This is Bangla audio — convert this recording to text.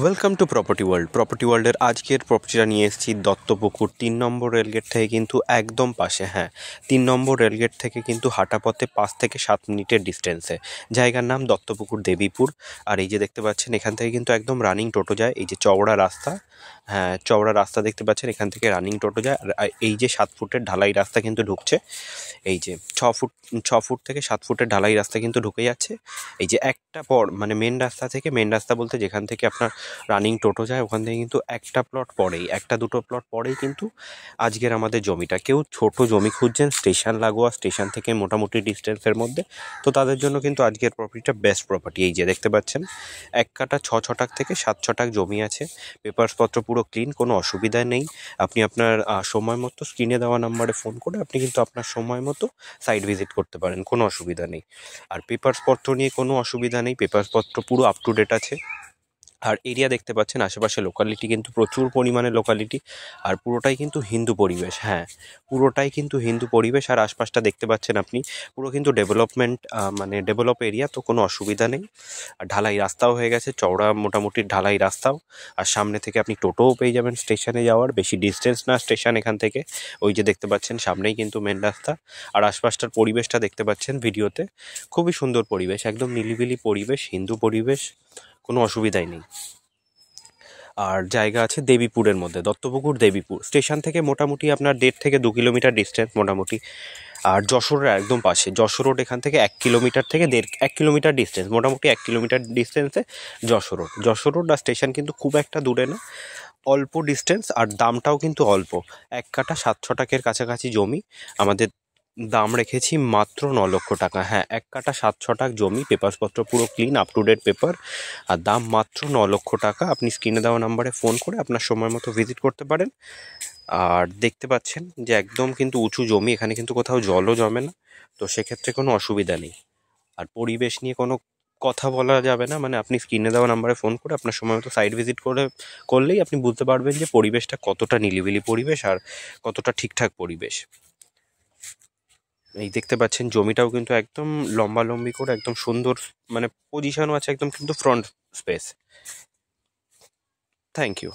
ওয়েলকাম টু প্রপার্টি ওয়ার্ল্ডের আজকের প্রপার্টিটা নিয়ে এসেছি দত্তপুকুর 3 নম্বর রেলগেট থেকে কিন্তু একদম পাশে। হ্যাঁ, 3 নম্বর রেলগেট থেকে কিন্তু হাঁটা পথে 5 থেকে 7 মিনিটের ডিস্টেন্সে। জায়গার নাম দত্তপুকুর দেবীপুর। আর এই যে দেখতে পাচ্ছেন এখান থেকে কিন্তু একদম রানিং টোটো যায়। এই যে চওড়া রাস্তা, হ্যাঁ চওড়া রাস্তা দেখতে পাচ্ছেন, এখান থেকে রানিং টোটো যায়। আর এই যে 7 ফুটের ঢালাই রাস্তা কিন্তু ঢুকছে। এই যে 6 ফুট থেকে 7 ফুটের ঢালাই রাস্তা কিন্তু ঢুকে যাচ্ছে। এই যে একটা পর মানে মেন রাস্তা বলতে যেখান থেকে আপনার রানিং টোটো যায় ওখান থেকে কিন্তু একটা দুটো প্লট পরেই কিন্তু আজকের আমাদের জমিটা। কেউ ছোট জমি খুঁজছেন স্টেশন লাগোয়া, স্টেশন থেকে মোটামুটি ডিস্টেন্সের মধ্যে, তো তাদের জন্য কিন্তু আজকের প্রপার্টিটা বেস্ট প্রপার্টি। এই যে দেখতে পাচ্ছেন 1 কাঠা 6 ছটাক থেকে 7 ছটাক জমি আছে। পেপারসপত্র পুরো ক্লিন, কোনো অসুবিধা নেই। আপনি আপনার সময় মতো স্ক্রিনে দেওয়া নাম্বারে ফোন করে আপনি কিন্তু আপনার সময় মতো সাইট ভিজিট করতে পারেন, কোনো অসুবিধা নেই। আর পেপারসপত্র নিয়ে কোনো অসুবিধা নেই, পেপারসপত্র পুরো আপ টু ডেট আছে। আর এরিয়া দেখতে পাচ্ছেন আশেপাশে লোকালিটি কিন্তু প্রচুর পরিমাণে লোকালিটি, আর পুরোটাই কিন্তু হিন্দু পরিবেশ। হ্যাঁ, পুরোটাই কিন্তু হিন্দু পরিবেশ। আর আশপাশটা দেখতে পাচ্ছেন আপনি পুরো কিন্তু ডেভেলপমেন্ট, মানে ডেভেলপ এরিয়া, তো কোনো অসুবিধা নেই। আর ঢালাই রাস্তাও হয়ে গেছে, চওড়া মোটামুটি ঢালাই রাস্তাও। আর সামনে থেকে আপনি টোটোও পেয়ে যাবেন স্টেশনে যাওয়ার, বেশি ডিস্টেন্স না স্টেশন এখান থেকে। ওই যে দেখতে পাচ্ছেন সামনেই কিন্তু মেন রাস্তা। আর আশপাশটার পরিবেশটা দেখতে পাচ্ছেন ভিডিওতে, খুবই সুন্দর পরিবেশ, একদম নিলিবিলি পরিবেশ, হিন্দু পরিবেশ, কোনো অসুবিধাই নেই। আর জায়গা আছে দেবীপুরের মধ্যে, দত্তপুকুর দেবীপুর স্টেশন থেকে মোটামুটি আপনার 1.5 থেকে 2 কিলোমিটার ডিস্টেন্স মোটামুটি। আর যশোরের একদম পাশে, যশোর রোড এখান থেকে 1 কিলোমিটার থেকে 1.5 কিলোমিটার ডিস্টেন্স, মোটামুটি 1 কিলোমিটার ডিস্টেন্সে যশোর রোড আর স্টেশন কিন্তু খুব একটা দূরে না, অল্প ডিস্টেন্স। আর দামটাও কিন্তু অল্প, 1 কাঠা 7 ছটাকের কাছাকাছি জমি। আমাদের দাম রেখেছি মাত্র 9 লক্ষ টাকা। হ্যাঁ, 1 কাঠা 7 ছটাক জমি, পেপারসপত্র পুরো clean, up to date paper. আর দাম মাত্র 9 লক্ষ টাকা। আপনি স্ক্রিনে দেওয়া নাম্বারে ফোন করে আপনার সময় মতো ভিজিট করতে পারেন। আর দেখতে পাচ্ছেন যে একদম কিন্তু উঁচু জমি, এখানে কিন্তু কোথাও জলও জমে না, তো সেক্ষেত্রে কোনো অসুবিধা নেই। আর পরিবেশ নিয়ে কোনো কথা বলা যাবে না, মানে আপনি স্ক্রিনে দেওয়া নাম্বারে ফোন করে আপনার সময় মতো সাইট ভিজিট করলেই আপনি বুঝতে পারবেন যে পরিবেশটা কতটা নিলিবিলি পরিবেশ আর কতটা ঠিকঠাক পরিবেশ। এই দেখতে পাচ্ছেন জমিটাও কিন্তু একদম লম্বালম্বি করে একদম সুন্দর, মানে পজিশনও আছে একদম কিন্তু ফ্রন্ট স্পেস। Thank you.